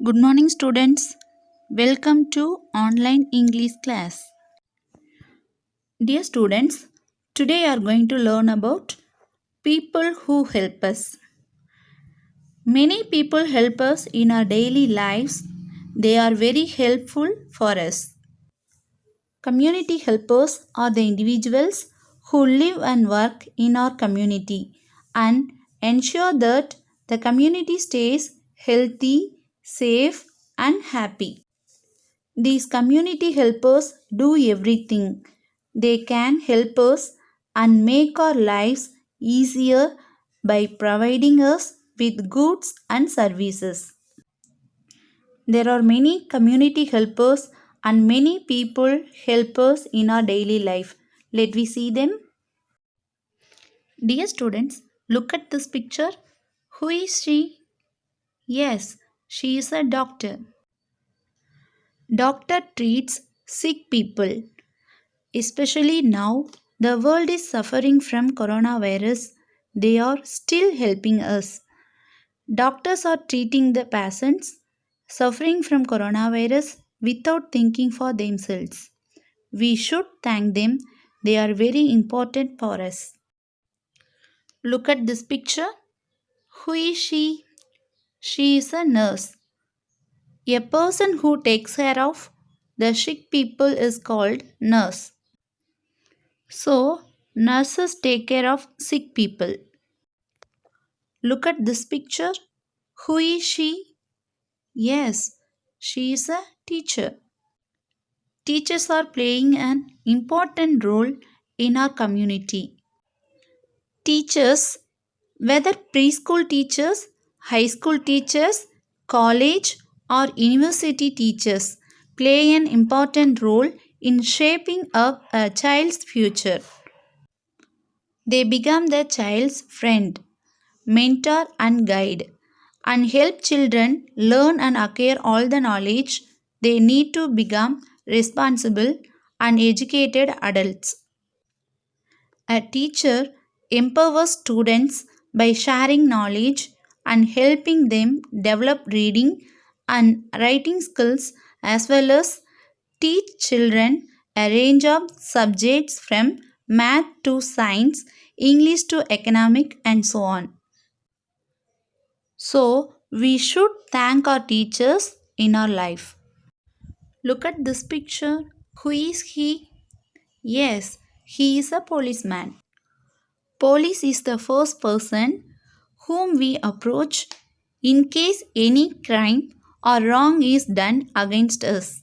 Good morning, students. Welcome to online English class. Dear students, today you are going to learn about people who help us. Many people help us in our daily lives. They are very helpful for us. Community helpers are the individuals who live and work in our community and ensure that the community stays healthy, safe, and happy. These community helpers do everything. They can help us and make our lives easier by providing us with goods and services. There are many community helpers and many people help us in our daily life. Let me see them. Dear students, look at this picture. Who is she? Yes, she is a doctor. Doctor treats sick people. Especially now, the world is suffering from coronavirus. They are still helping us. Doctors are treating the patients suffering from coronavirus without thinking for themselves. We should thank them. They are very important for us. Look at this picture. Who is she? She is a nurse. A person who takes care of the sick people is called nurse. So, nurses take care of sick people. Look at this picture. Who is she? Yes, she is a teacher. Teachers are playing an important role in our community. Teachers, whether preschool teachers, high school teachers, college, or university teachers, play an important role in shaping up a child's future. They become the child's friend, mentor, and guide, and help children learn and acquire all the knowledge they need to become responsible and educated adults. A teacher empowers students by sharing knowledge and helping them develop reading and writing skills as well as teach children a range of subjects from math to science, English to economic, and so on. So, we should thank our teachers in our life. Look at this picture. Who is he? Yes, he is a policeman. Police is the first person whom we approach in case any crime or wrong is done against us.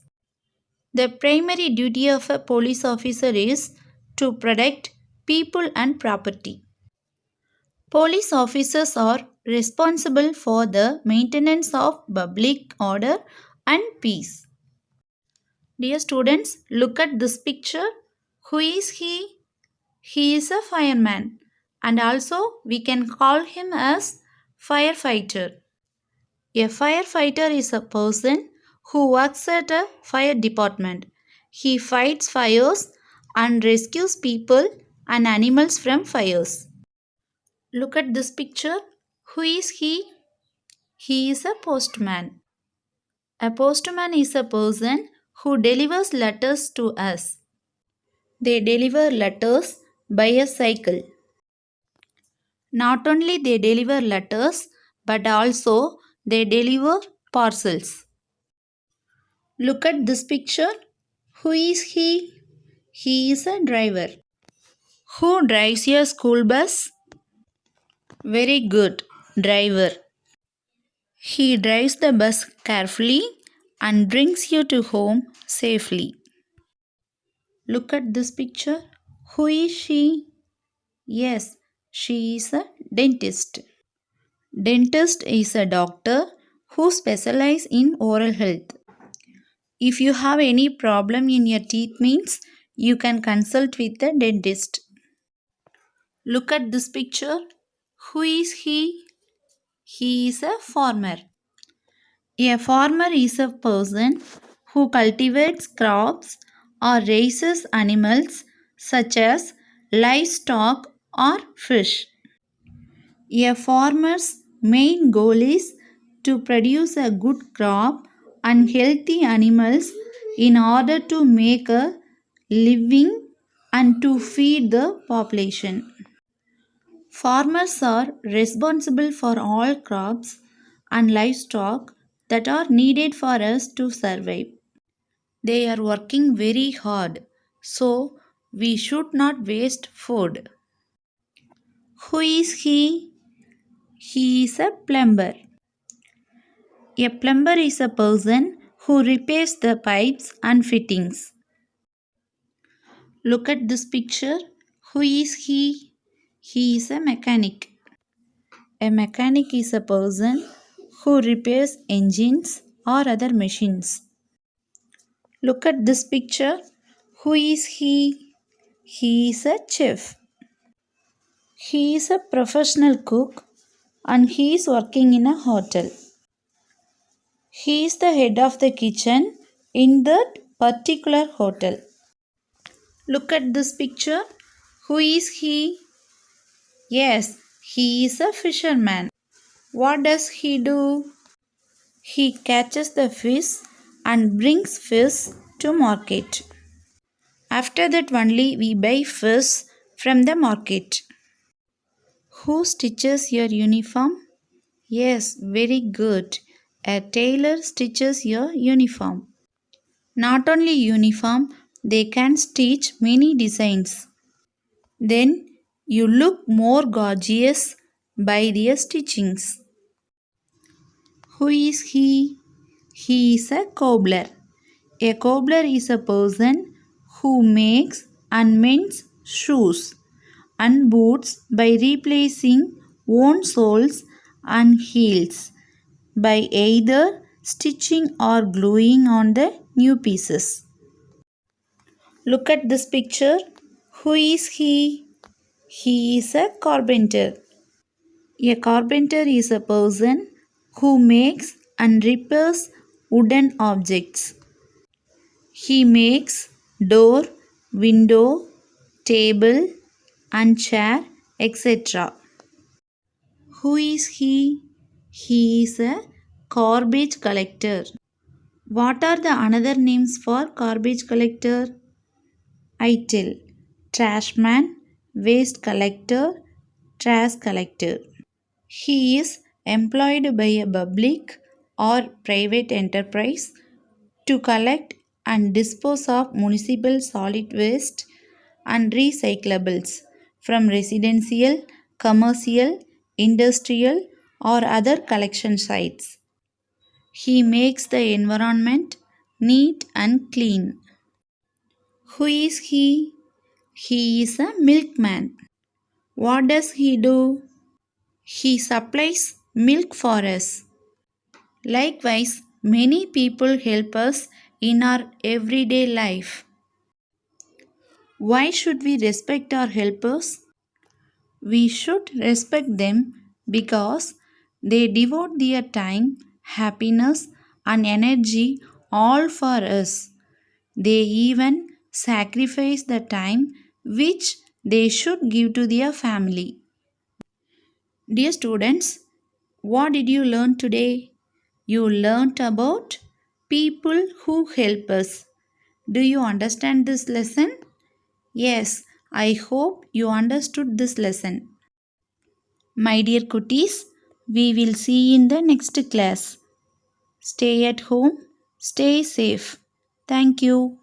The primary duty of a police officer is to protect people and property. Police officers are responsible for the maintenance of public order and peace. Dear students, look at this picture. Who is he? He is a fireman and also we can call him as firefighter. A firefighter is a person who works at a fire department. He fights fires and rescues people and animals from fires. Look at this picture. Who is he? He is a postman. A postman is a person who delivers letters to us. They deliver letters by a cycle. Not only they deliver letters but also they deliver parcels. Look at this picture. Who is he? He is a driver. Who drives your school bus? Very good, driver. He drives the bus carefully and brings you to home safely. Look at this picture. Who is she? Yes, she is a dentist. Dentist is a doctor who specializes in oral health. If you have any problem in your teeth means you can consult with the dentist. Look at this picture. Who is he? He is a farmer. A farmer is a person who cultivates crops or raises animals such as livestock or fish. A farmer's main goal is to produce a good crop and healthy animals in order to make a living and to feed the population. Farmers are responsible for all crops and livestock that are needed for us to survive. They are working very hard, so we should not waste food. Who is he? He is a plumber. A plumber is a person who repairs the pipes and fittings. Look at this picture. Who is he? He is a mechanic. A mechanic is a person who repairs engines or other machines. Look at this picture. Who is he? He is a chef. He is a professional cook and he is working in a hotel. He is the head of the kitchen in that particular hotel. Look at this picture. Who is he? Yes, he is a fisherman. What does he do? He catches the fish and brings fish to market. After that only we buy fish from the market. Who stitches your uniform? Yes, very good. A tailor stitches your uniform. Not only uniform, they can stitch many designs. Then you look more gorgeous by their stitchings. Who is he? He is a cobbler. A cobbler is a person who makes and mends shoes and boots by replacing worn soles and heels by either stitching or gluing on the new pieces. Look at this picture. Who is he? He is a carpenter. A carpenter is a person who makes and repairs wooden objects. He makes door, window, table and chair, etc. Who is he? He is a garbage collector. What are the another names for garbage collector? I tell. Trashman, waste collector, trash collector. He is employed by a public or private enterprise to collect and dispose of municipal solid waste and recyclables from residential, commercial, industrial, or other collection sites. He makes the environment neat and clean. Who is he? He is a milkman. What does he do? He supplies milk for us. Likewise, many people help us in our everyday life. Why should we respect our helpers? We should respect them because they devote their time, happiness, and energy all for us. They even sacrifice the time which they should give to their family. Dear students, what did you learn today? You learnt about people who help us. Do you understand this lesson? Yes, I hope you understood this lesson. My dear cuties, we will see you in the next class. Stay at home, stay safe. Thank you.